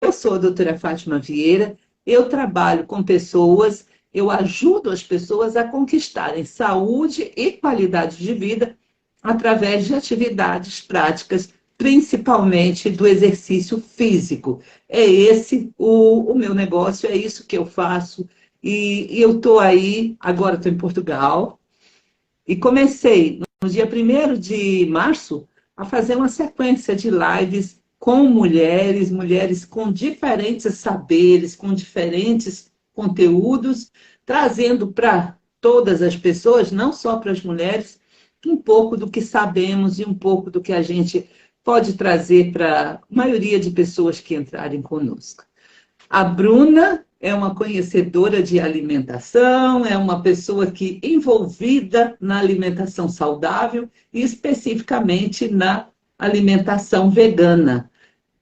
Eu sou a doutora Fátima Vieira, eu trabalho com pessoas, eu ajudo as pessoas a conquistarem saúde e qualidade de vida através de atividades práticas, principalmente do exercício físico. É esse o meu negócio, é isso que eu faço. E eu estou aí, agora estou em Portugal, e comecei no dia 1º de março a fazer uma sequência de lives com mulheres, mulheres com diferentes saberes, com diferentes conteúdos, trazendo para todas as pessoas, não só para as mulheres, um pouco do que sabemos e um pouco do que a gente pode trazer para a maioria de pessoas que entrarem conosco. A Bruna é uma conhecedora de alimentação, é uma pessoa que envolvida na alimentação saudável e especificamente na alimentação vegana.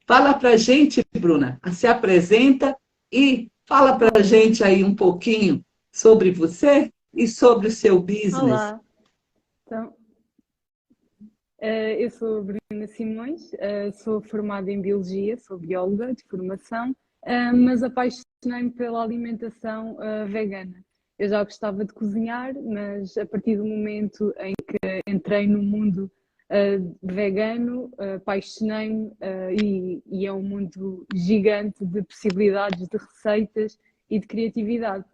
Fala para a gente, Bruna, se apresenta e fala para a gente aí um pouquinho sobre você e sobre o seu business. Olá, então, eu sou a Bruna Simões, sou formada em Biologia, sou bióloga de formação, mas apaixonei-me pela alimentação vegana. Eu já gostava de cozinhar, mas a partir do momento em que entrei no mundo vegano, apaixonei-me e é um mundo gigante de possibilidades, de receitas e de criatividade.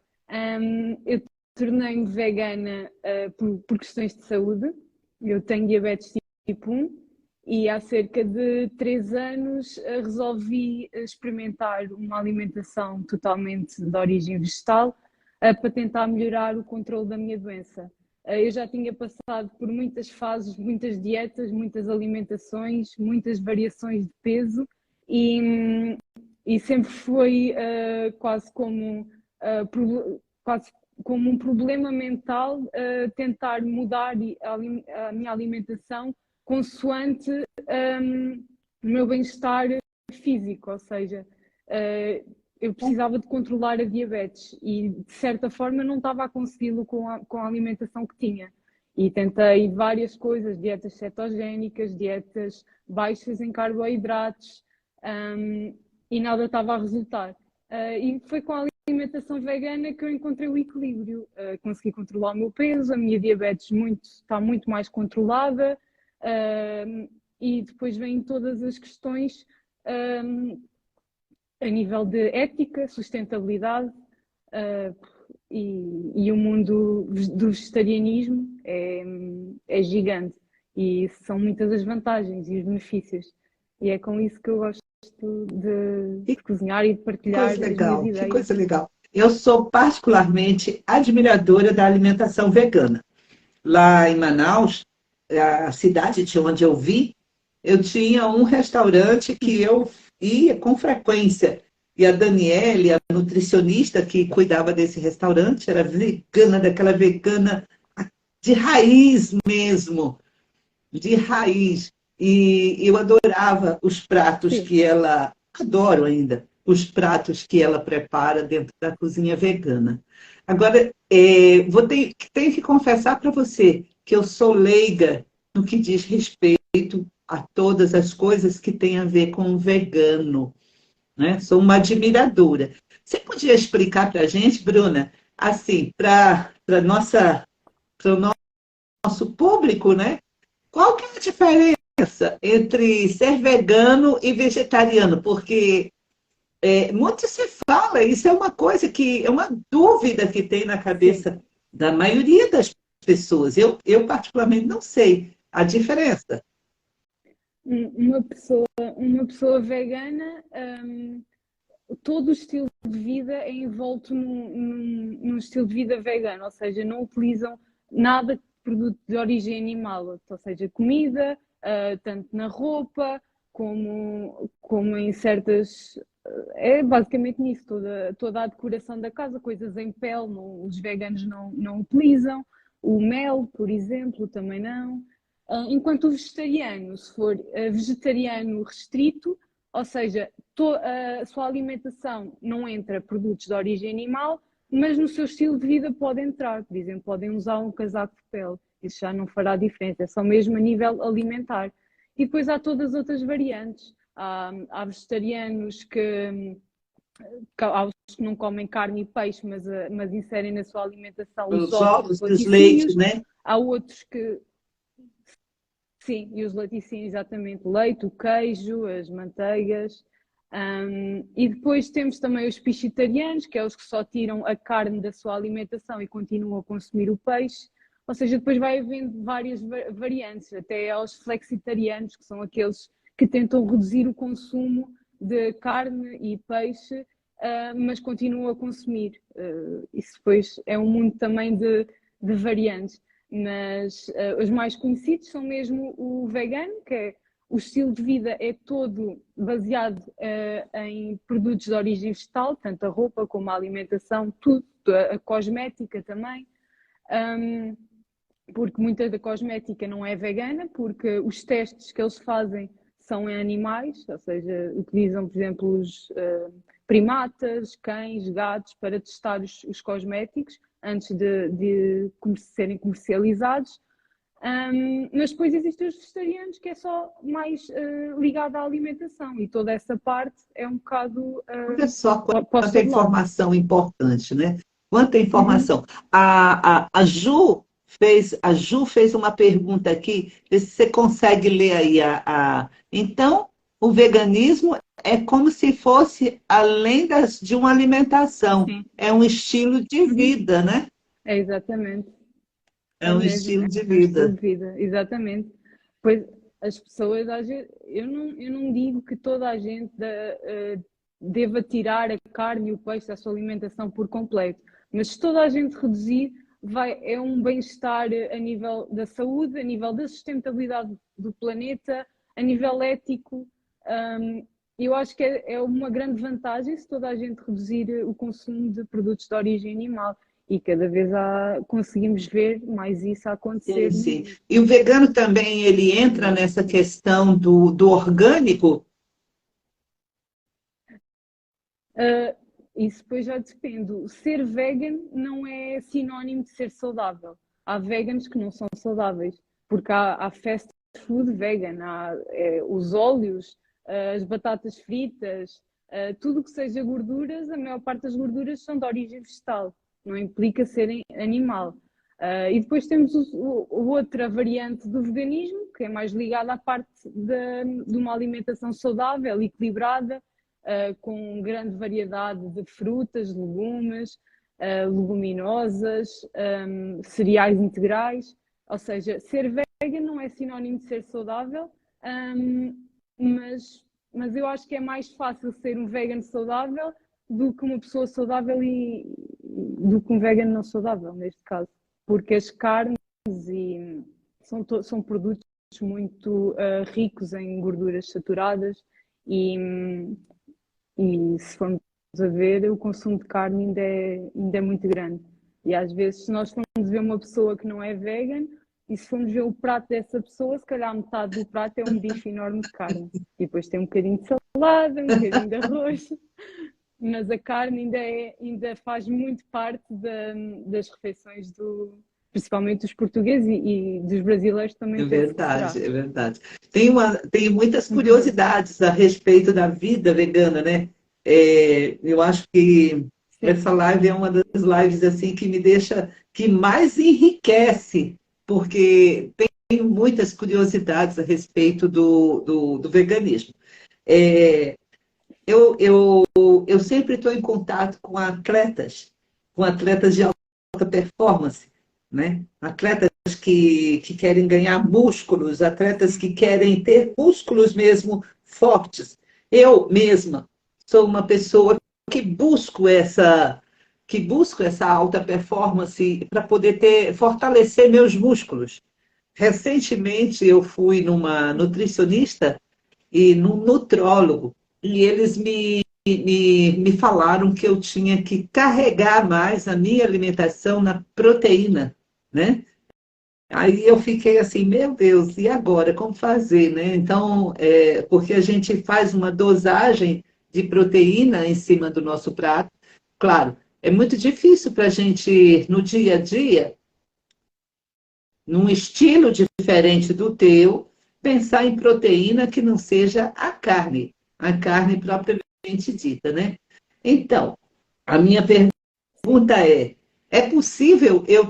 Eu tornei-me vegana por questões de saúde. Eu tenho diabetes tipo 1 e há cerca de 3 anos resolvi experimentar uma alimentação totalmente de origem vegetal para tentar melhorar o controle da minha doença. Eu já tinha passado por muitas fases, muitas dietas, muitas alimentações, muitas variações de peso e sempre foi quase como um problema mental tentar mudar a minha alimentação consoante o meu bem-estar físico, ou seja, eu precisava de controlar a diabetes e de certa forma não estava a consegui-lo com a alimentação que tinha. E tentei várias coisas, dietas cetogénicas, dietas baixas em carboidratos, e nada estava a resultar. E foi com a alimentação vegana que eu encontrei o equilíbrio. Consegui controlar o meu peso, a minha diabetes está muito mais controlada, e depois vêm todas as questões a nível de ética, sustentabilidade, e o mundo do vegetarianismo é gigante e são muitas as vantagens e os benefícios. E é com isso que eu gosto de cozinhar e de partilhar as minhas Que ideias. coisa legal. Eu sou particularmente admiradora da alimentação vegana. Lá em Manaus, a cidade de onde eu vi, eu tinha um restaurante que eu ia com frequência. E a Daniele, a nutricionista que cuidava desse restaurante, era vegana, daquela vegana de raiz mesmo, de raiz. E eu adorava os pratos Sim. que ela, adoro ainda, os pratos que ela prepara dentro da cozinha vegana. Agora, tenho que confessar para você que eu sou leiga no que diz respeito a todas as coisas que têm a ver com o vegano, né? Sou uma admiradora. Você podia explicar para a gente, Bruna, assim, para o nosso público, né? Qual que é a diferença entre ser vegano e vegetariano? Porque muito se fala, isso é uma coisa que é uma dúvida que tem na Sim. cabeça da maioria das pessoas. Eu particularmente não sei a diferença. Uma pessoa vegana, todo o estilo de vida é envolto num estilo de vida vegano, ou seja, não utilizam nada de produto de origem animal, ou seja, comida, tanto na roupa como em certas. É basicamente nisso, toda a decoração da casa, coisas em pele, os veganos não utilizam, o mel, por exemplo, também não. Enquanto o vegetariano, se for vegetariano restrito, ou seja, a sua alimentação não entra produtos de origem animal, mas no seu estilo de vida pode entrar. Por exemplo, podem usar um casaco de pele. Isso já não fará diferença, é só mesmo a nível alimentar. E depois há todas as outras variantes. há vegetarianos há os que não comem carne e peixe, mas inserem na sua alimentação os Os ovos e ovos os e os leites, laticínios. né? Há outros que, sim, e os laticínios, exatamente, leite, o queijo, as manteigas. E depois temos também os piscitarianos, que é os que só tiram a carne da sua alimentação e continuam a consumir o peixe. Ou seja, depois vai havendo várias variantes, até aos flexitarianos, que são aqueles que tentam reduzir o consumo de carne e peixe, mas continuam a consumir. Isso depois é um mundo também de variantes. Mas os mais conhecidos são mesmo o vegano, que é o estilo de vida é todo baseado em produtos de origem vegetal, tanto a roupa como a alimentação, tudo, a cosmética também. Porque muita da cosmética não é vegana, porque os testes que eles fazem são em animais, ou seja, utilizam, por exemplo, os primatas, cães, gatos, para testar os cosméticos antes de serem comercializados. Mas depois existem os vegetarianos, que é só mais ligado à alimentação, e toda essa parte é um bocado Olha só posta quanta de lado. informação importante, né? Quanta Uhum. informação. A Ju fez uma pergunta aqui, vê se você consegue ler aí. Então, o veganismo é como se fosse além de uma alimentação, Sim. é um estilo de Uhum. vida, né? É exatamente. É É um mesmo, estilo de é um estilo vida. de vida, exatamente. Pois as pessoas, às vezes, eu não digo que toda a gente deva tirar a carne e o peixe da sua alimentação por completo, mas se toda a gente reduzir, é um bem-estar a nível da saúde, a nível da sustentabilidade do planeta, a nível ético. Eu acho que é uma grande vantagem se toda a gente reduzir o consumo de produtos de origem animal. E cada vez conseguimos ver mais isso a Sim, acontecer no sim. mundo. E o vegano também, ele entra nessa questão do orgânico. Uh, Isso depois já depende. Ser vegan não é sinónimo de ser saudável. Há veganos que não são saudáveis, porque há fast food vegan, há os óleos, as batatas fritas, tudo que seja gorduras, a maior parte das gorduras são de origem vegetal, não implica serem animal. E depois temos outra variante do veganismo, que é mais ligada à parte de uma alimentação saudável, equilibrada, com grande variedade de frutas, legumes, leguminosas, cereais integrais. Ou seja, ser vegan não é sinónimo de ser saudável, mas eu acho que é mais fácil ser um vegan saudável do que uma pessoa saudável do que um vegan não saudável, neste caso. Porque as carnes são produtos muito ricos em gorduras saturadas e, e se formos a ver, o consumo de carne ainda é muito grande. E às vezes, se nós formos ver uma pessoa que não é vegan, e se formos ver o prato dessa pessoa, se calhar metade do prato é um bife enorme de carne. E depois tem um bocadinho de salada, um bocadinho de arroz. Mas a carne ainda faz muito parte das refeições principalmente dos portugueses e dos brasileiros também, É penso que será. verdade, é verdade. Tem muitas Uhum. curiosidades a respeito da vida vegana, né? Eu acho que essa Sim. live é uma das lives assim que me deixa, que mais enriquece, porque tem muitas curiosidades a respeito do veganismo. É, eu sempre estou em contato com atletas de alta performance, né? Atletas que querem ganhar músculos, atletas que querem ter músculos mesmo fortes. Eu mesma sou uma pessoa que busco essa alta performance para poder fortalecer meus músculos. Recentemente eu fui numa nutricionista e num nutrólogo, e eles me falaram que eu tinha que carregar mais a minha alimentação na proteína, né? Aí eu fiquei assim, meu Deus, e agora? Como fazer, né? Então, porque a gente faz uma dosagem de proteína em cima do nosso prato. Claro, é muito difícil para a gente, no dia a dia, num estilo diferente do teu, pensar em proteína que não seja a carne. a carne propriamente dita, né? Então, a minha pergunta é possível eu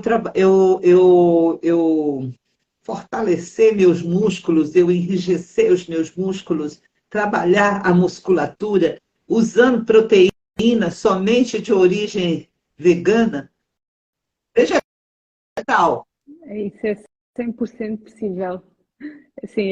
fortalecer meus músculos, eu enrijecer os meus músculos, trabalhar a musculatura usando proteína somente de origem vegana? Vegetal. Isso é 100% possível. Sim,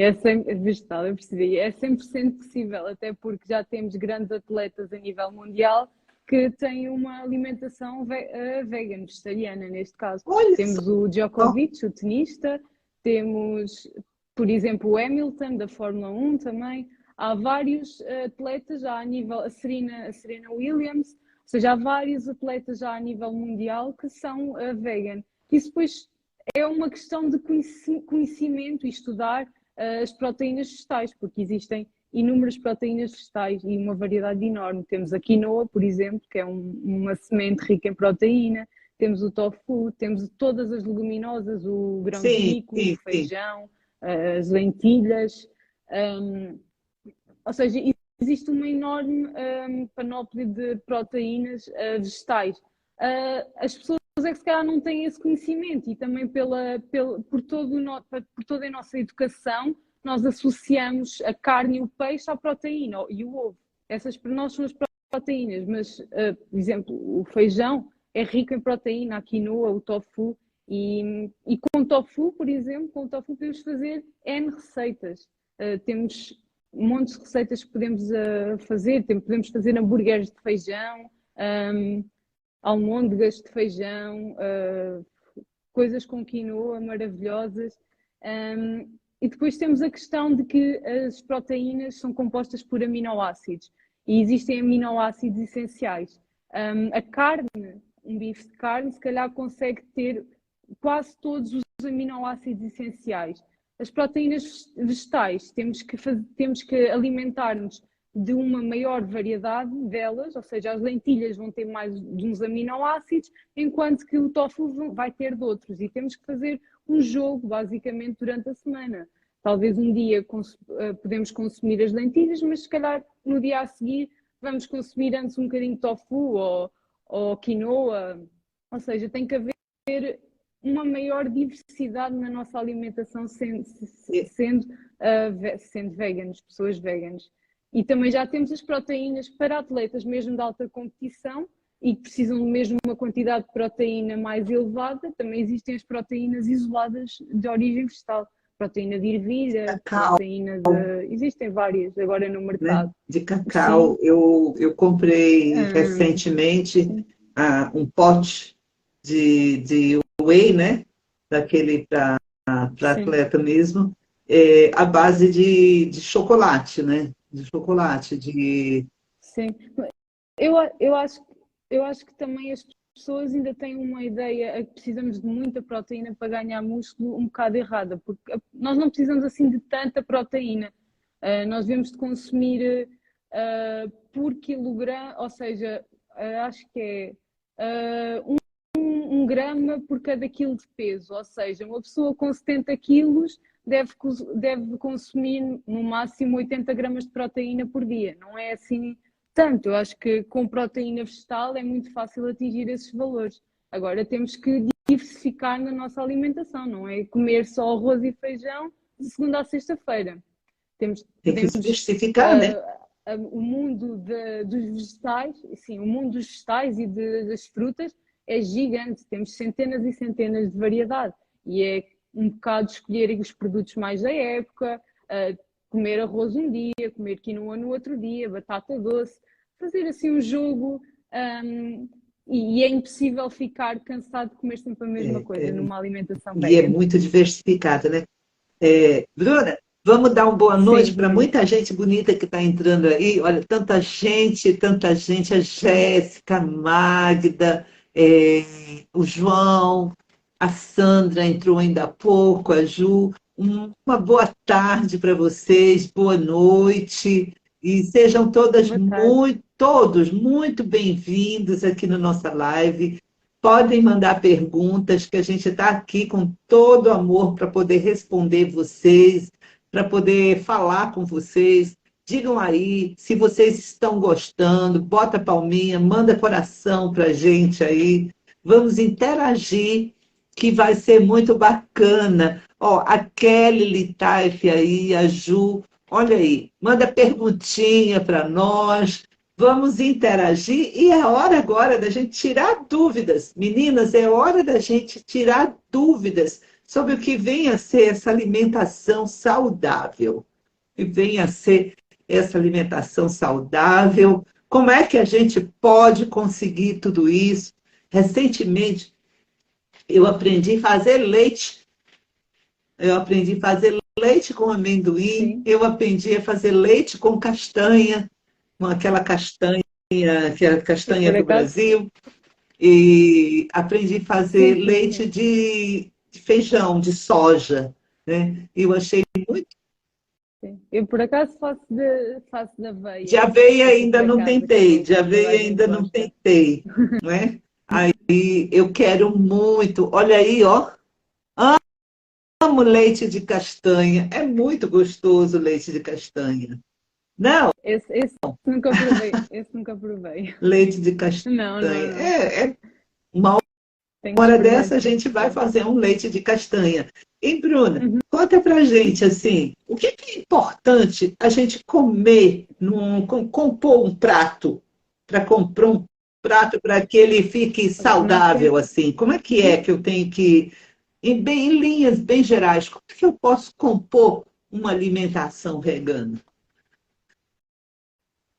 vegetal, eu percebi. É 100% possível, até porque já temos grandes atletas a nível mundial que têm uma alimentação vegan, vegetariana, neste caso. Olha Temos o só. Djokovic, o tenista, temos, por exemplo, o Hamilton, da Fórmula 1 também. Há vários atletas já a nível, a Serena Williams, ou seja, há vários atletas já a nível mundial que são vegan. Isso depois é uma questão de conhecimento e estudar as proteínas vegetais, porque existem inúmeras proteínas vegetais e uma variedade enorme. Temos a quinoa, por exemplo, que é uma semente rica em proteína, temos o tofu, temos todas as leguminosas, o grão de Sim, bico, o sim, sim. feijão, as lentilhas, ou seja, existe uma enorme panóplia de proteínas vegetais. As pessoas é que se calhar não têm esse conhecimento e também por toda a nossa educação nós associamos a carne e o peixe à proteína e o ovo. Essas para nós são as proteínas, mas, por exemplo, o feijão é rico em proteína, a quinoa, o tofu, e com o tofu, por exemplo, com o tofu podemos fazer N receitas. Temos montes de receitas que podemos fazer, podemos fazer hambúrgueres de feijão, almôndegas de feijão, coisas com quinoa maravilhosas. E depois temos a questão de que as proteínas são compostas por aminoácidos e existem aminoácidos essenciais. A carne, um bife de carne, se calhar consegue ter quase todos os aminoácidos essenciais. As proteínas vegetais, temos que alimentar-nos de uma maior variedade delas, ou seja, as lentilhas vão ter mais de uns aminoácidos, enquanto que o tofu vai ter de outros. E temos que fazer um jogo, basicamente, durante a semana. Talvez um dia podemos consumir as lentilhas, mas se calhar no dia a seguir vamos consumir antes um bocadinho de tofu ou quinoa. Ou seja, tem que haver uma maior diversidade na nossa alimentação sendo veganos, pessoas veganas. E também já temos as proteínas para atletas mesmo de alta competição e que precisam mesmo de uma quantidade de proteína mais elevada. Também existem as proteínas isoladas de origem vegetal. Proteína de ervilha, Cacau, existem várias agora no né? mercado. De Sim. cacau. Eu comprei recentemente Sim, um pote de whey, né? Daquele para sim, atleta mesmo, à base de chocolate, né? De chocolate, sim. Eu, eu acho, eu acho que também as pessoas ainda têm uma ideia que precisamos de muita proteína para ganhar músculo um bocado errada, porque nós não precisamos assim de tanta proteína. Nós devemos de consumir por quilograma, ou seja, acho que é um grama por cada quilo de peso, ou seja, uma pessoa com 70 quilos deve consumir no máximo 80 gramas de proteína por dia. Não é assim tanto. Eu acho que com proteína vegetal é muito fácil atingir esses valores. Agora temos que diversificar na nossa alimentação, não é comer só arroz e feijão de segunda a sexta-feira. tem que se justificar, né? O mundo dos vegetais, sim, o mundo dos vegetais e das frutas é gigante, temos centenas e centenas de variedade e é um bocado escolher os produtos mais da época, comer arroz um dia, comer quinoa no outro dia, batata doce, fazer assim um jogo e é impossível ficar cansado de comer sempre a mesma coisa numa alimentação E é vegan. muito diversificada, né? Bruna, vamos dar uma boa noite Sim, para muita gente bonita que está entrando aí. Olha, tanta gente, a Jéssica, a Magda, o João, a Sandra entrou ainda há pouco, a Ju. Uma boa tarde para vocês, boa noite, e sejam boa tarde. todos muito bem-vindos aqui na nossa live. Podem mandar perguntas, que a gente está aqui com todo amor para poder responder vocês, para poder falar com vocês, Digam aí se vocês estão gostando, bota palminha, manda coração pra gente aí. Vamos interagir, que vai ser muito bacana. Ó, a Kelly Litaif aí, a Ju, olha aí, manda perguntinha para nós. Vamos interagir e é hora agora da gente tirar dúvidas. Meninas, é hora da gente tirar dúvidas sobre o que vem a ser essa alimentação saudável. Que vem a ser essa alimentação saudável. Como é que a gente pode conseguir tudo isso? Recentemente, eu aprendi a fazer leite. Eu aprendi a fazer leite com amendoim. Sim. Eu aprendi a fazer leite com castanha, com aquela castanha, que é a castanha do Brasil. E aprendi a fazer leite de feijão, de soja. Né? Eu achei muito. Eu, por acaso, faço de aveia. De aveia ainda não tentei, de aveia ainda não tentei, não é? Aí eu quero muito, olha aí, ó, amo leite de castanha, é muito gostoso o leite de castanha. Não, Esse nunca provei, esse nunca provei. leite de castanha, Não. é uma hora dessa a gente vai fazer um leite de castanha. E Bruna, conta pra gente, assim, o que é importante a gente comer, compor um prato, para comprar um prato para que ele fique saudável, assim? Como é que eu tenho que, em linhas bem gerais, como é que eu posso compor uma alimentação vegana?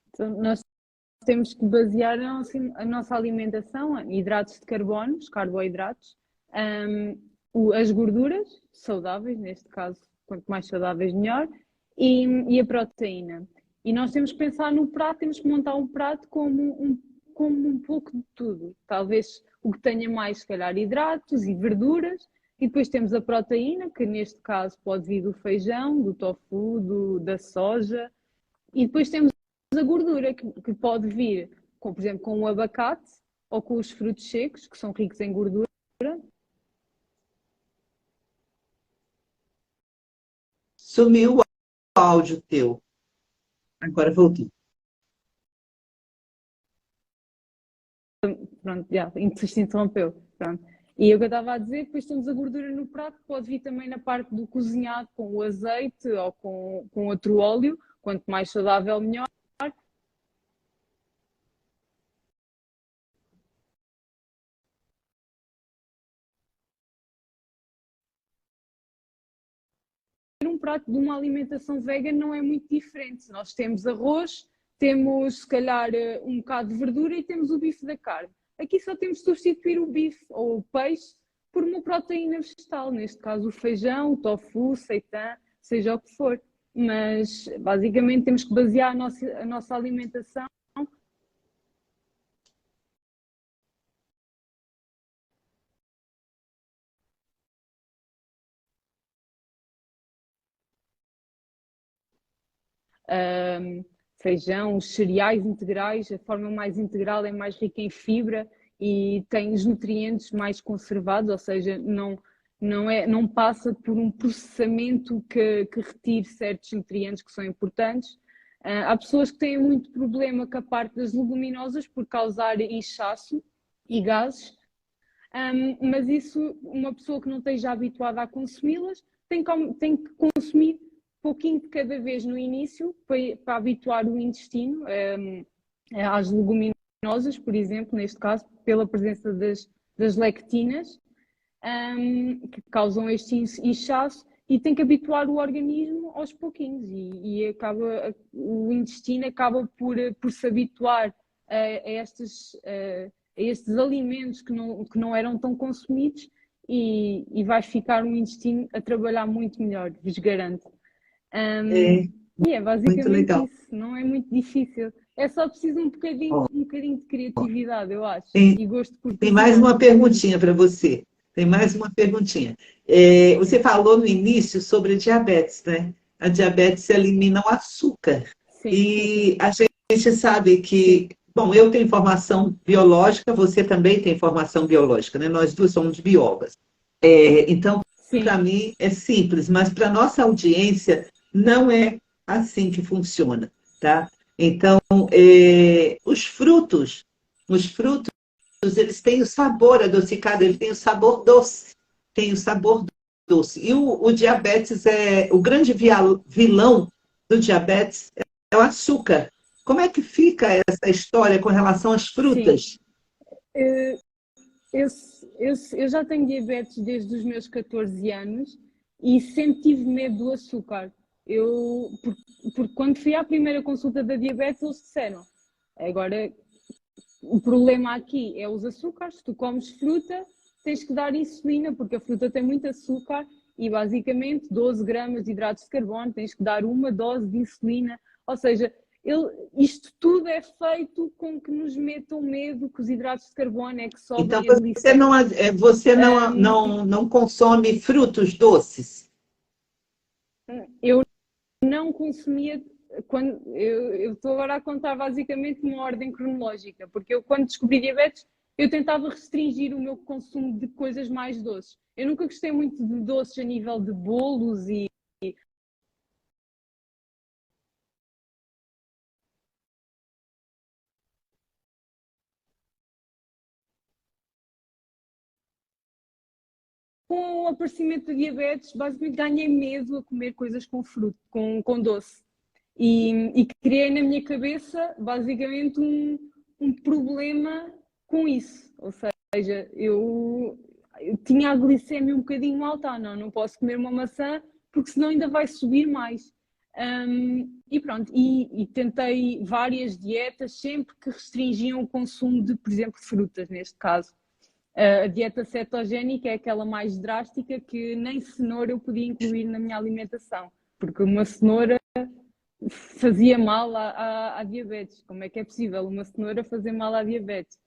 Então, nós temos que basear a nossa alimentação em hidratos de carbono, os carboidratos, as gorduras saudáveis, neste caso, quanto mais saudáveis melhor, e a proteína. E nós temos que pensar no prato, temos que montar um prato como um pouco de tudo. Talvez o que tenha mais, se calhar, hidratos e verduras, e depois temos a proteína, que neste caso pode vir do feijão, do tofu, da soja, e depois temos a gordura, que pode vir, por exemplo, com o abacate ou com os frutos secos, que são ricos em gordura. Sumiu o áudio teu. Agora voltou. Pronto, já, se interrompeu. Pronto. E o que eu estava a dizer, depois temos a gordura no prato, pode vir também na parte do cozinhado com o azeite ou com outro óleo, quanto mais saudável, melhor. Um prato de uma alimentação vegan não é muito diferente. Nós temos arroz, temos se calhar um bocado de verdura e temos o bife da carne. Aqui só temos de substituir o bife ou o peixe por uma proteína vegetal, neste caso o feijão, o tofu, o seitã, seja o que for. Mas basicamente temos que basear a nossa alimentação. Feijão, os cereais integrais, a forma mais integral é mais rica em fibra e tem os nutrientes mais conservados, ou seja, não passa por um processamento que retire certos nutrientes que são importantes. Há pessoas que têm muito problema com a parte das leguminosas por causar inchaço e gases, mas isso, uma pessoa que não esteja habituada a consumi-las, tem que consumir pouquinho de cada vez no início, para habituar o intestino às leguminosas, por exemplo, neste caso, pela presença das lectinas, que causam este inchaço, e tem que habituar o organismo aos pouquinhos, e o intestino acaba por se habituar a estes alimentos que não eram tão consumidos, e vai ficar um intestino a trabalhar muito melhor, vos garanto. E é basicamente isso, não é muito difícil. É só preciso um bocadinho de criatividade, eu acho. E gosto por Tem mais uma perguntinha para você. Tem mais uma perguntinha. Você falou no início sobre diabetes, né? A diabetes elimina o açúcar. Sim. A gente sabe que... Bom, eu tenho formação biológica, você também tem formação biológica, né? Nós duas somos biólogas. Então, para mim é simples, mas para a nossa audiência não é assim que funciona. tá? Então, os frutos, eles têm o sabor adocicado, ele tem o sabor doce, tem o sabor doce. E o diabetes o grande vilão do diabetes é o açúcar. Como é que fica essa história com relação às Sim. frutas? Eh, Eu, eu já tenho diabetes desde os meus 14 anos e sempre tive medo do açúcar. Porque quando fui à primeira consulta da diabetes, eles disseram: agora o problema aqui é os açúcares, tu comes fruta, tens que dar insulina, porque a fruta tem muito açúcar e basicamente 12 gramas de hidratos de carbono, tens que dar uma dose de insulina. Ou seja, isto tudo é feito com que nos metam medo que os hidratos de carbono é que Então, sobem a glicemia. você Um, não consome frutos doces? eu não consumia, quando eu estou agora a contar basicamente uma ordem cronológica, porque eu quando descobri diabetes, eu tentava restringir o meu consumo de coisas mais doces. Eu nunca gostei muito de doces a nível de bolos e com o aparecimento da diabetes, basicamente ganhei medo a comer coisas com fruto, com doce. E criei na minha cabeça, basicamente, um problema com isso. Ou seja, eu tinha a glicemia um bocadinho alta. Não posso comer uma maçã, porque senão ainda vai subir mais. E pronto, e tentei várias dietas, sempre que restringiam o consumo de, por exemplo, frutas, neste caso. A dieta cetogénica é aquela mais drástica que nem cenoura eu podia incluir na minha alimentação, porque uma cenoura fazia mal à diabetes. Como é que é possível uma cenoura fazer mal à diabetes?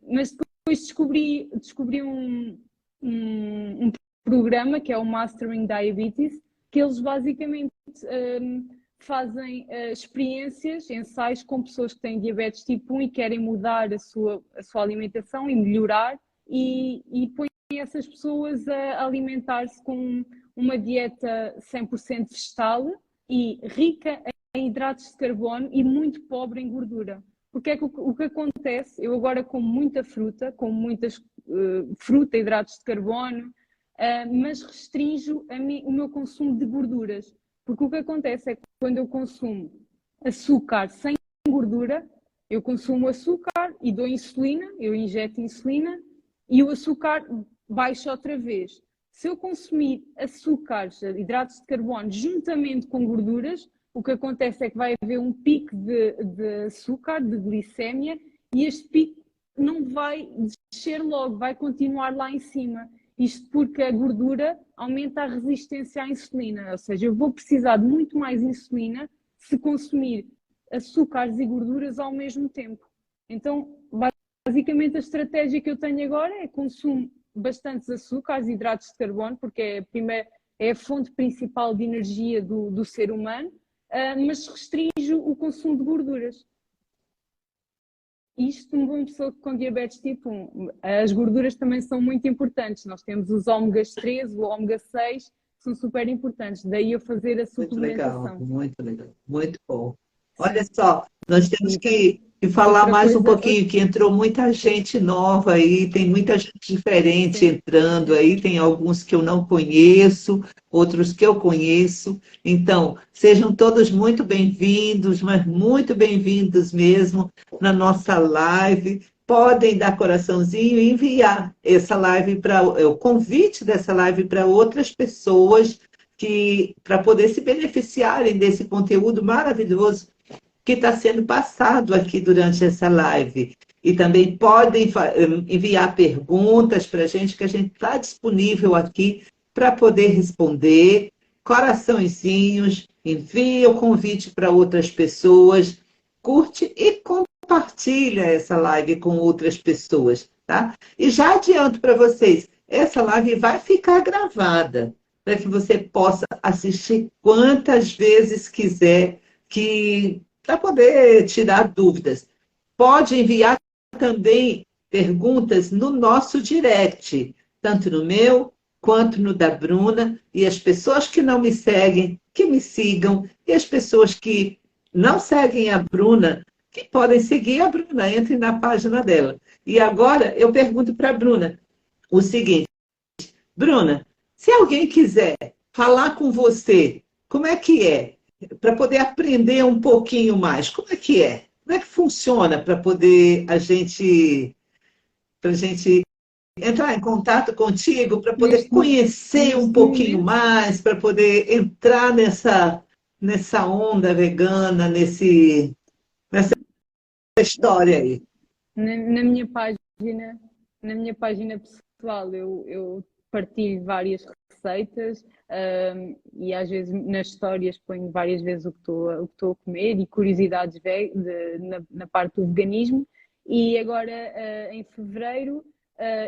Mas depois descobri um programa que é o Mastering Diabetes, que eles basicamente fazem experiências, ensaios com pessoas que têm diabetes tipo 1 e querem mudar a sua alimentação e melhorar, e põem essas pessoas a alimentar-se com uma dieta 100% vegetal e rica em hidratos de carbono e muito pobre em gordura. Porque é que o que acontece? Eu agora como muita fruta, como muitas fruta, hidratos de carbono, mas restringo o meu consumo de gorduras. Porque o que acontece é que quando eu consumo açúcar sem gordura, eu consumo açúcar e dou insulina, eu injeto insulina e o açúcar baixa outra vez. Se eu consumir açúcares, hidratos de carbono, juntamente com gorduras, o que acontece é que vai haver um pico de açúcar, de glicémia, e este pico não vai descer logo, vai continuar lá em cima. Isto porque a gordura aumenta a resistência à insulina, ou seja, eu vou precisar de muito mais insulina se consumir açúcares e gorduras ao mesmo tempo. Então, basicamente a estratégia que eu tenho agora é consumo bastantes açúcares, hidratos de carbono, porque é a fonte principal de energia do ser humano, mas restringo o consumo de gorduras. Isto, uma pessoa com diabetes tipo 1, as gorduras também são muito importantes. Nós temos os ômegas 3, o ômega 6, que são super importantes. Daí eu fazer a suplementação. Muito legal, muito bom. Olha Sim. só, nós temos E que falar outra mais um coisa, pouquinho, que entrou muita gente nova aí, tem muita gente diferente sim. entrando aí, tem alguns que eu não conheço, outros que eu conheço. Então, sejam todos muito bem-vindos, mas muito bem-vindos mesmo na nossa live. Podem dar coraçãozinho e enviar essa live para o convite dessa live para outras pessoas que para poder se beneficiarem desse conteúdo maravilhoso que está sendo passado aqui durante essa live. E também podem enviar perguntas para a gente, que a gente está disponível aqui para poder responder. Coraçõezinhos, envie o convite para outras pessoas, curte e compartilha essa live com outras pessoas, tá? E já adianto para vocês, essa live vai ficar gravada, para que você possa assistir quantas vezes quiser, que para poder tirar dúvidas. Pode enviar também perguntas no nosso direct, tanto no meu quanto no da Bruna, e as pessoas que não me seguem, que me sigam, e as pessoas que não seguem a Bruna, que podem seguir a Bruna, entrem na página dela. E agora eu pergunto para a Bruna o seguinte: Bruna, se alguém quiser falar com você, como é que é? Para poder aprender um pouquinho mais, como é que é? Como é que funciona para poder para gente entrar em contato contigo, para poder Neste, conhecer um neste pouquinho momento, mais, para poder entrar nessa onda vegana, nessa história aí? na minha página, na minha página pessoal, eu partilho várias receitas, e às vezes nas histórias ponho várias vezes o que estou a comer e curiosidades na parte do veganismo. E agora, em fevereiro,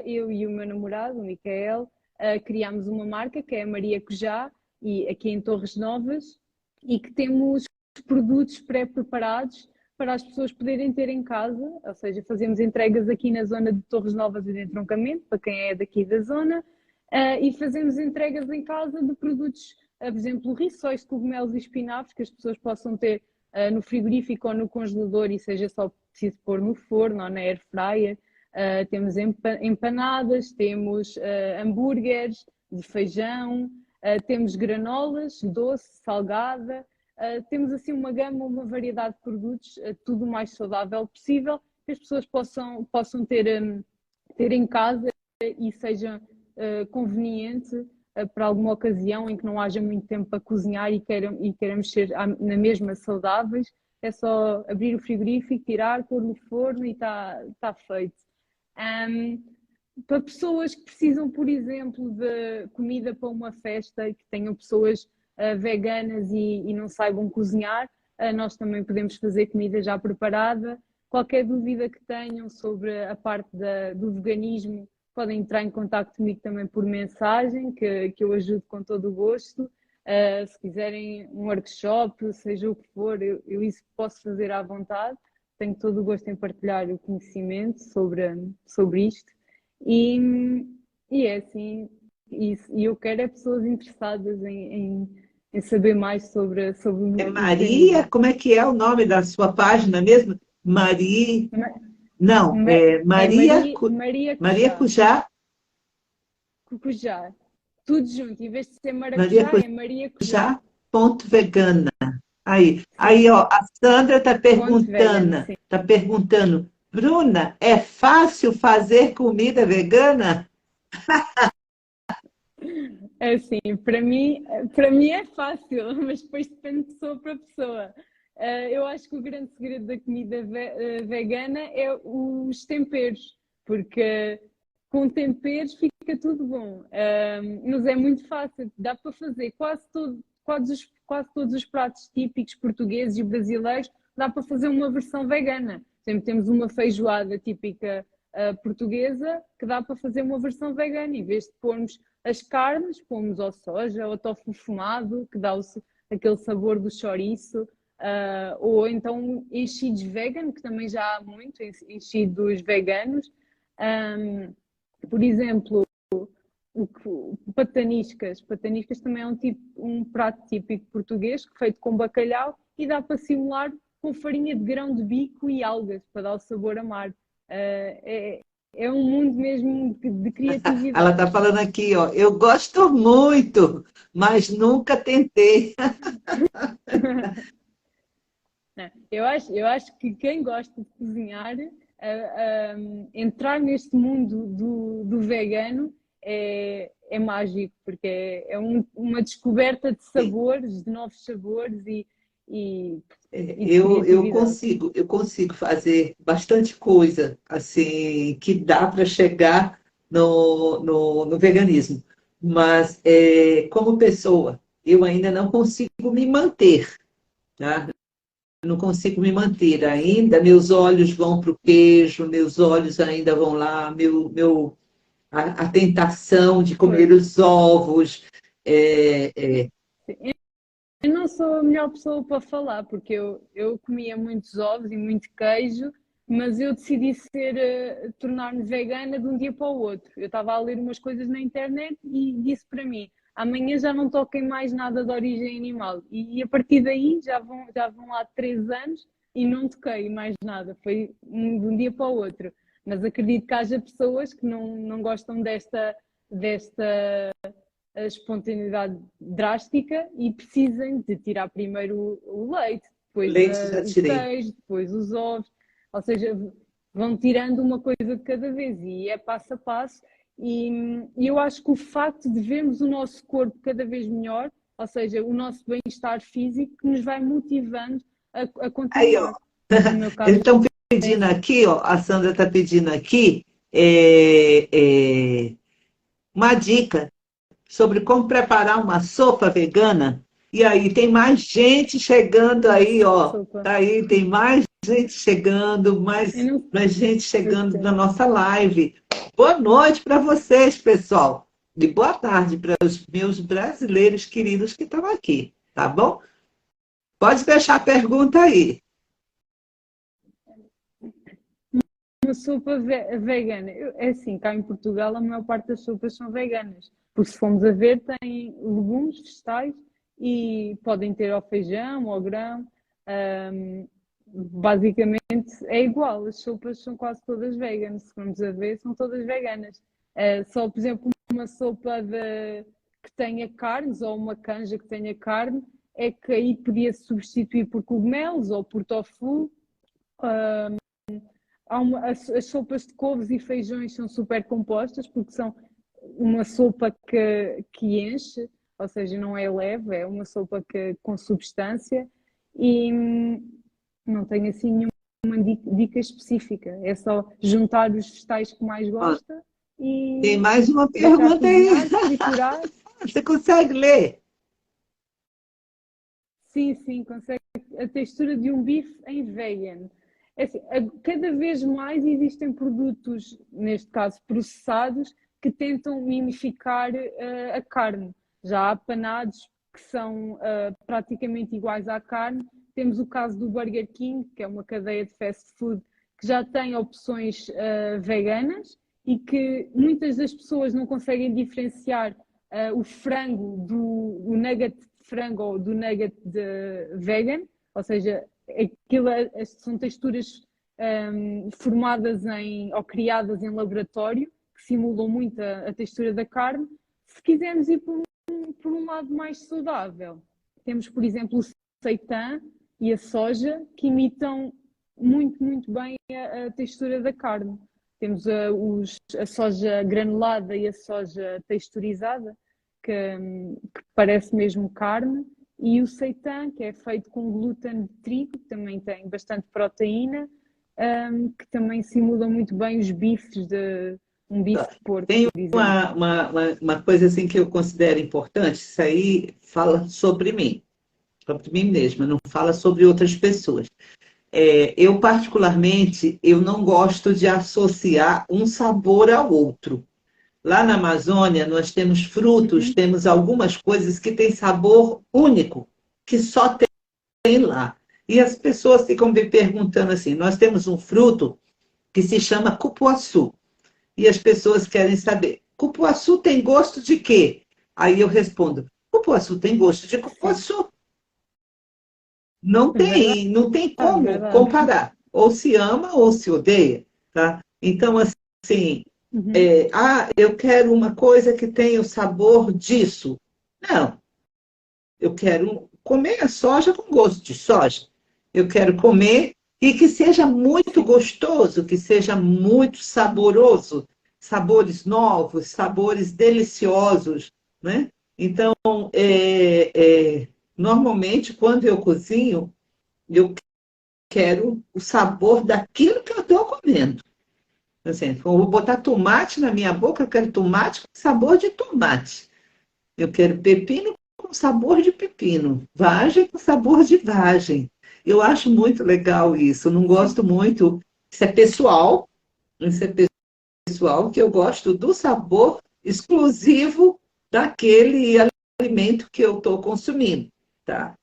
eu e o meu namorado, o Micael, criámos uma marca que é a Maria Cujá, e aqui em Torres Novas, e que temos produtos pré-preparados para as pessoas poderem ter em casa, ou seja, fazemos entregas aqui na zona de Torres Novas e de Entroncamento, para quem é daqui da zona, e fazemos entregas em casa de produtos, por exemplo, rissóis de cogumelos e espinafres, que as pessoas possam ter no frigorífico ou no congelador, e seja só preciso pôr no forno ou na air fryer. Temos empanadas, temos hambúrgueres de feijão, temos granolas, doce, salgada. Temos assim uma gama, uma variedade de produtos, tudo o mais saudável possível, que as pessoas possam ter em casa e seja conveniente para alguma ocasião em que não haja muito tempo para cozinhar e queiramos ser na mesma saudáveis. É só abrir o frigorífico, tirar, pôr no forno e está feito. Um, para pessoas que precisam, por exemplo, de comida para uma festa e que tenham pessoas veganas e não saibam cozinhar, nós também podemos fazer comida já preparada. Qualquer dúvida que tenham sobre a parte do veganismo, podem entrar em contato comigo também por mensagem, que eu ajudo com todo o gosto. Se quiserem um workshop, seja o que for, eu isso posso fazer à vontade. Tenho todo o gosto em partilhar o conhecimento sobre isto. E é assim, e eu quero é pessoas interessadas em saber mais sobre É o Maria, veganismo. como é que é o nome da sua página mesmo? Maria, Ma- não, é É Maria, Maria Maria Cujá, Cujá, Cucujá, tudo junto. Em vez de ser Maria maracujá, é Maria Cujá. Cujá, ponto vegana. Aí, Sim, ó, a Sandra ponto vegana, sim. está perguntando, Bruna, é fácil fazer comida vegana? É assim, para mim é fácil, mas depois depende de pessoa para pessoa. Eu acho que o grande segredo da comida vegana é os temperos, porque com temperos fica tudo bom. Mas é muito fácil, dá para fazer quase todos os pratos típicos portugueses e brasileiros, dá para fazer uma versão vegana. Sempre temos uma feijoada típica portuguesa que dá para fazer uma versão vegana, em vez de pormos as carnes, pomos ao soja ou tofu fumado, que dá aquele sabor do chouriço, ou então enchidos vegan, que também já há muito, enchidos veganos. Por exemplo, pataniscas. Pataniscas também é um prato típico português, feito com bacalhau e dá para simular com farinha de grão de bico e algas, para dar o sabor a mar. É um mundo mesmo de Ela criatividade. está falando aqui, ó, eu gosto muito, mas nunca tentei. Eu acho que quem gosta de cozinhar, entrar neste mundo do vegano é mágico, porque é uma descoberta de sabores, de novos sabores e de criatividade. Eu consigo fazer bastante coisa assim que dá para chegar no veganismo, mas como pessoa eu ainda não consigo me manter, tá? Não consigo me manter ainda. Meus olhos vão para o queijo, meus olhos ainda vão lá, a tentação de comer Pois. os ovos. É, é, Eu não sou a melhor pessoa para falar, porque eu comia muitos ovos e muito queijo, mas eu decidi tornar-me vegana de um dia para o outro. Eu estava a ler umas coisas na internet e disse para mim: amanhã já não toquem mais nada de origem animal. E a partir daí já vão lá 3 anos e não toquei mais nada, foi de um dia para o outro. Mas acredito que haja pessoas que não gostam desta espontaneidade drástica e precisem de tirar primeiro o leite, depois Leite já o tirei. queijo, depois os ovos, ou seja, vão tirando uma coisa de cada vez e é passo a passo. E eu acho que o facto de vermos o nosso corpo cada vez melhor, ou seja, o nosso bem-estar físico, que nos vai motivando a Aí, ó. continuar. No meu Eles caso, estão é pedindo assim. aqui, ó, a Sandra está pedindo aqui uma dica sobre como preparar uma sopa vegana. E aí, tem mais gente chegando Uma aí, ó. sopa. Tá aí, tem mais gente chegando, Eu não mais gente chegando na percebo. nossa live. Boa noite para vocês, pessoal. E boa tarde para os meus brasileiros queridos que estão aqui, tá bom? Pode deixar a pergunta aí. Uma sopa vegana. É assim, cá em Portugal a maior parte das sopas são veganas. Porque se formos a ver, têm legumes, vegetais e podem ter ao feijão, ao grão. Ahm, Basicamente é igual, as sopas são quase todas veganas. Se formos a ver, são todas veganas. Só, por exemplo, uma sopa que tenha carnes ou uma canja que tenha carne, é que aí podia-se substituir por cogumelos ou por tofu. As sopas de couves e feijões são super compostas porque são uma sopa que enche, ou seja, não é leve, é uma sopa com substância e não tem assim nenhuma dica específica. É só juntar os vegetais que mais Ó, gosta tem e mais uma deixar pergunta aí. cozinhar, triturar. Você consegue ler? Sim, sim, consegue a textura de um bife em vegan. É assim, cada vez mais existem produtos, neste caso processados, que tentam mimificar a carne. Já há panados que são praticamente iguais à carne. Temos o caso do Burger King, que é uma cadeia de fast food que já tem opções veganas e que muitas das pessoas não conseguem diferenciar o frango do nugget de frango ou do nugget de vegan, ou seja, são texturas formadas ou criadas em laboratório, que simulam muito a textura da carne. Se quisermos ir por um lado mais saudável, temos, por exemplo, o seitan e a soja, que imitam muito, muito bem a textura da carne. Temos a soja granulada e a soja texturizada, que parece mesmo carne, e o seitan, que é feito com glúten de trigo, que também tem bastante proteína, que também simulam muito bem os bifes um bife de porco, Tem por exemplo. uma coisa assim que eu considero importante, isso aí fala sobre mim mesma, não fala sobre outras pessoas. Eu, particularmente, eu não gosto de associar um sabor ao outro. Lá na Amazônia, nós temos frutos, Uhum. temos algumas coisas que têm sabor único, que só tem lá. E as pessoas ficam me perguntando assim: nós temos um fruto que se chama cupuaçu. E as pessoas querem saber: cupuaçu tem gosto de quê? Aí eu respondo: cupuaçu tem gosto de Sim, cupuaçu. Não é verdade, tem, não tem como verdade. comparar. Ou se ama ou se odeia, tá? Então, assim, Uhum. eu quero uma coisa que tenha o sabor disso. Não, eu quero comer a soja com gosto de soja. Eu quero comer e que seja muito Sim, gostoso, que seja muito saboroso, sabores novos, sabores deliciosos, né? Então, normalmente, quando eu cozinho, eu quero o sabor daquilo que eu estou comendo. Assim, eu vou botar tomate na minha boca, eu quero tomate com sabor de tomate. Eu quero pepino com sabor de pepino, vagem com sabor de vagem. Eu acho muito legal isso. Eu não sim. gosto muito. Isso é pessoal, que eu gosto do sabor exclusivo daquele alimento que eu estou consumindo, tá?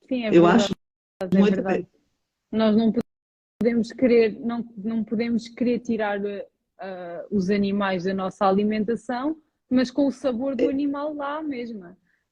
Sim, é Eu verdade, acho é muito. verdade. Nós não podemos querer tirar os animais da nossa alimentação, mas com o sabor do animal lá mesmo.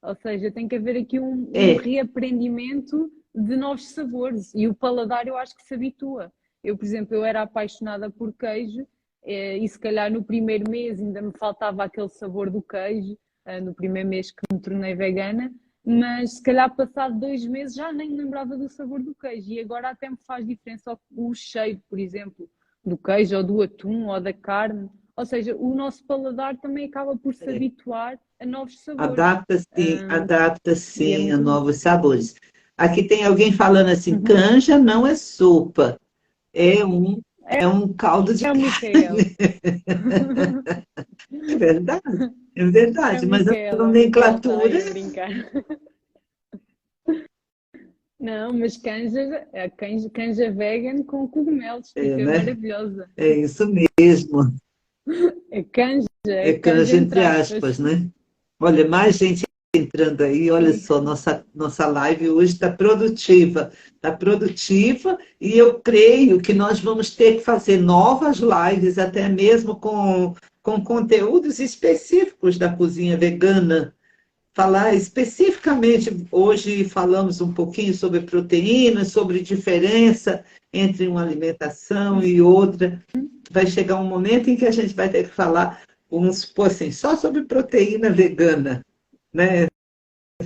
Ou seja, tem que haver aqui um É, reaprendimento de novos sabores e o paladar eu acho que se habitua. Eu, por exemplo, eu era apaixonada por queijo e se calhar no primeiro mês ainda me faltava aquele sabor do queijo, no primeiro mês que me tornei vegana, mas se calhar passado 2 meses já nem me lembrava do sabor do queijo e agora até me faz diferença o cheiro, por exemplo, do queijo ou do atum ou da carne. Ou seja, o nosso paladar também acaba por se é. habituar a novos sabores. Adapta E é sim a muito bom. novos sabores. Aqui tem alguém falando assim, Uhum. canja não é sopa, é um, é um caldo de É o Micael. carne. É É o verdade, mas a Micael, está nomenclatura aí a brincar. Não, mas canja, é canja vegan com cogumelos, é, fica né? maravilhosa. É isso mesmo, É é canja canja entre entre aspas. aspas, né? Olha, mais gente entrando aí, olha Sim, só, nossa live hoje está produtiva e eu creio que nós vamos ter que fazer novas lives, até mesmo com conteúdos específicos da cozinha vegana. Falar especificamente, hoje falamos um pouquinho sobre proteínas, sobre diferença entre uma alimentação e outra. Vai chegar um momento em que a gente vai ter que falar, vamos supor assim, só sobre proteína vegana, né?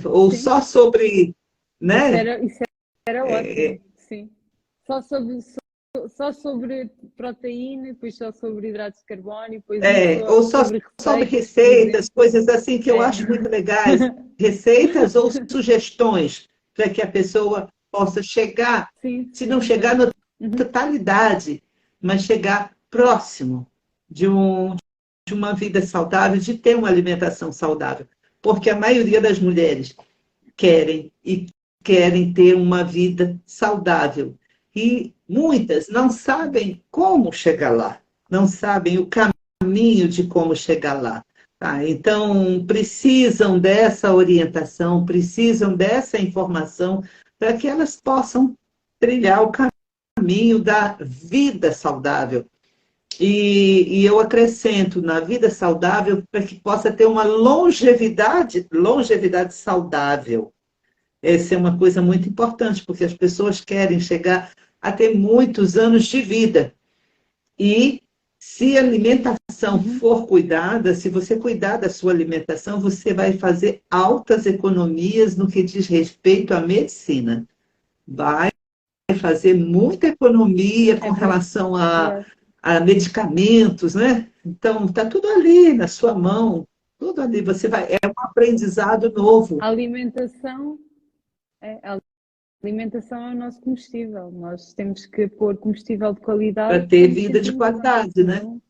Ou sim. só sobre, né? Isso era É, ótimo, sim. Só sobre, só sobre proteína, depois só sobre hidratos de carbono, depois um ou só sobre sobre receitas, por receitas, exemplo. coisas assim que eu É. acho muito legais. Receitas ou sugestões para que a pessoa possa chegar, Sim, se não chegar sugestões. na Uhum. totalidade, mas chegar próximo de, de uma vida saudável, de ter uma alimentação saudável. Porque a maioria das mulheres querem ter uma vida saudável. E muitas não sabem como chegar lá, não sabem o caminho de como chegar lá. Tá? Então, precisam dessa orientação, precisam dessa informação para que elas possam trilhar o caminho da vida saudável. E eu acrescento na vida saudável para que possa ter uma longevidade saudável. Essa é uma coisa muito importante, porque as pessoas querem chegar a ter muitos anos de vida. E se a alimentação Uhum. for cuidada, se você cuidar da sua alimentação, você vai fazer altas economias no que diz respeito à medicina. Vai fazer muita economia com É relação verdade. a medicamentos, né? Então, está tudo ali na sua mão, tudo ali. Você vai, é um aprendizado novo A alimentação, a alimentação é o nosso combustível. Nós temos que pôr combustível de qualidade para ter para nos vida de sentirmos bem, qualidade, né? senão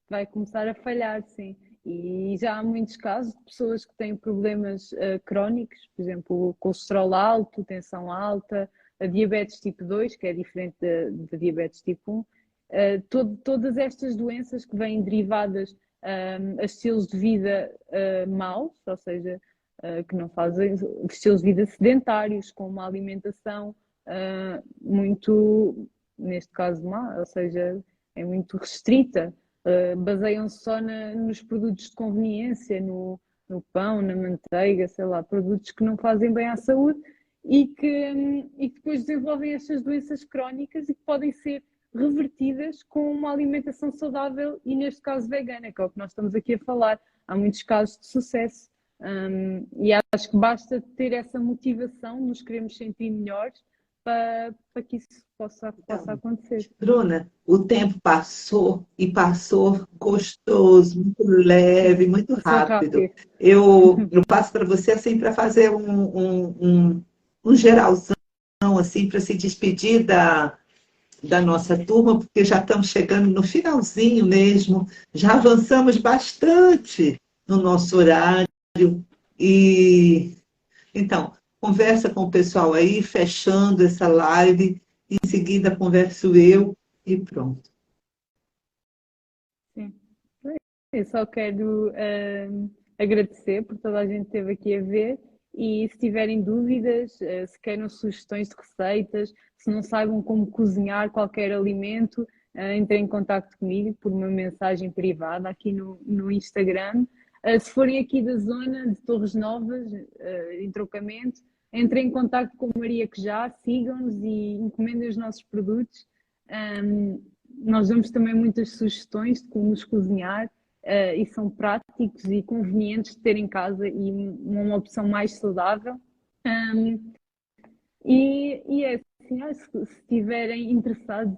vai começar a falhar, sim. E já há muitos casos de pessoas que têm problemas crónicos, por exemplo, colesterol alto, tensão alta, a diabetes tipo 2, que é diferente da diabetes tipo 1. Todas estas doenças que vêm derivadas a estilos de vida maus, ou seja, que não fazem estilos de vida sedentários, com uma alimentação muito, neste caso, má, ou seja, é muito restrita. Baseiam-se só nos produtos de conveniência, no pão, na manteiga, sei lá, produtos que não fazem bem à saúde e que depois desenvolvem estas doenças crónicas e que podem ser revertidas com uma alimentação saudável e, neste caso, vegana, que é o que nós estamos aqui a falar. Há muitos casos de sucesso. E acho que basta ter essa motivação, nos queremos sentir melhores, para que isso possa Então, acontecer. Bruna, o tempo passou e passou gostoso, muito Sim, leve, muito passou rápido. rápido. Eu passo para você assim para fazer um geralzão assim para se despedir da nossa turma, porque já estamos chegando no finalzinho mesmo, já avançamos bastante no nosso horário e então conversa com o pessoal aí, fechando essa live, em seguida converso eu e pronto. Sim. Eu só quero agradecer por toda a gente que esteve aqui a ver e se tiverem dúvidas, se queiram sugestões de receitas, se não saibam como cozinhar qualquer alimento, entrem em contato comigo por uma mensagem privada aqui no Instagram. Se forem aqui da zona de Torres Novas, em Trocamento, entrem em contato com a Maria que já, sigam-nos e encomendem os nossos produtos. Nós damos também muitas sugestões de como nos cozinhar e são práticos e convenientes de ter em casa e uma opção mais saudável. E é assim, se estiverem interessados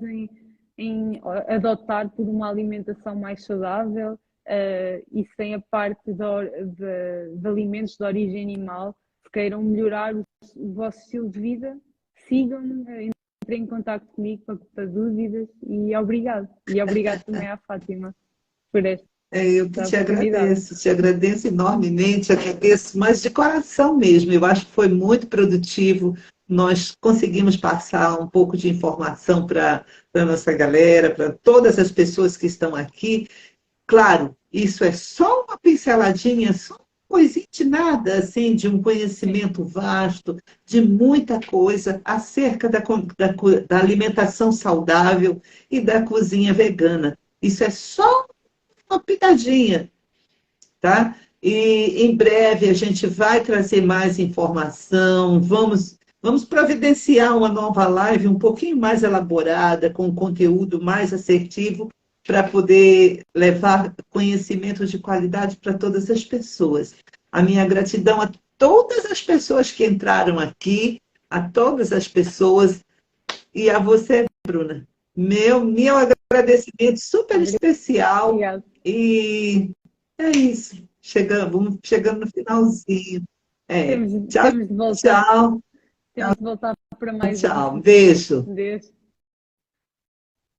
em adotar por uma alimentação mais saudável e sem a parte de alimentos de origem animal, se queiram melhorar o vosso estilo de vida, sigam-me, entrem em contato comigo para dúvidas e obrigado. E obrigado também à Fátima por esta Eu que oportunidade. te agradeço enormemente, agradeço, mas de coração mesmo. Eu acho que foi muito produtivo. Nós conseguimos passar um pouco de informação para a nossa galera, para todas as pessoas que estão aqui. Claro, isso é só uma pinceladinha, só uma coisinha de nada, assim, de um conhecimento vasto, de muita coisa acerca da alimentação saudável e da cozinha vegana. Isso é só uma pitadinha, tá? E em breve a gente vai trazer mais informação, vamos providenciar uma nova live um pouquinho mais elaborada, com um conteúdo mais assertivo, para poder levar conhecimento de qualidade para todas as pessoas. A minha gratidão a todas as pessoas que entraram aqui, a todas as pessoas, e a você, Bruna. Meu agradecimento super especial. Obrigada. E é isso. Vamos chegando no finalzinho. Temos Tchau, de voltar. tchau. Temos de voltar para mais Tchau. Beijo. Deus.